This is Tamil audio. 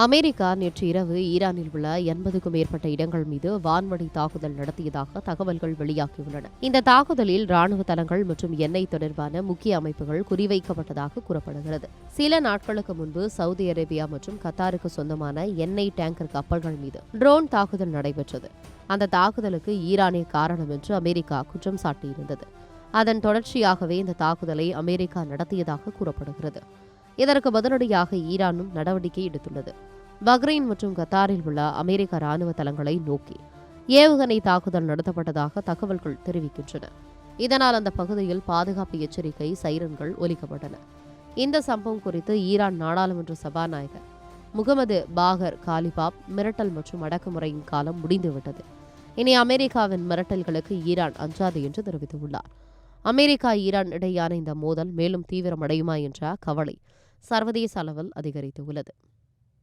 அமெரிக்கா நேற்று இரவு ஈரானில் உள்ள 80க்கும் மேற்பட்ட இடங்கள் மீது வான்வழி தாக்குதல் நடத்தியதாக தகவல்கள் வெளியாகியுள்ளன. இந்த தாக்குதலில் ராணுவ தளங்கள் மற்றும் எண்ணெய் தொடர்பான முக்கிய அமைப்புகள் குறிவைக்கப்பட்டதாக கூறப்படுகிறது. சில நாட்களுக்கு முன்பு சவுதி அரேபியா மற்றும் கத்தாருக்கு சொந்தமான எண்ணெய் டேங்கர் கப்பல்கள் மீது ட்ரோன் தாக்குதல் நடைபெற்றது. அந்த தாக்குதலுக்கு ஈரானே காரணம் என்று அமெரிக்கா குற்றம் சாட்டியிருந்தது. அதன் தொடர்ச்சியாகவே இந்த தாக்குதலை அமெரிக்கா நடத்தியதாக கூறப்படுகிறது. இதற்கு பதிலடியாக ஈரானும் நடவடிக்கை எடுத்துள்ளது. பஹ்ரைன் மற்றும் கத்தாரில் உள்ள அமெரிக்க ராணுவ தளங்களை நோக்கி ஏவுகணை தாக்குதல் நடத்தப்பட்டதாக தகவல்கள் தெரிவிக்கின்றன. இதனால் அந்த பகுதியில் பாதுகாப்பு எச்சரிக்கை சைரன்கள் ஒலிக்கப்பட்டன. இந்த சம்பவம் குறித்து ஈரான் நாடாளுமன்ற சபாநாயகர் முகமது பாகர் காலிபாப் மிரட்டல் மற்றும் அடக்குமுறையின் காலம் முடிந்துவிட்டது. இனி அமெரிக்காவின் மிரட்டல்களுக்கு ஈரான் அஞ்சாது என்று தெரிவித்துள்ளார். அமெரிக்கா ஈரான் இடையேயான இந்த மோதல் மேலும் தீவிரமடையுமா என்ற கவலை சர்வதேச அளவில் அதிகரித்துள்ளது.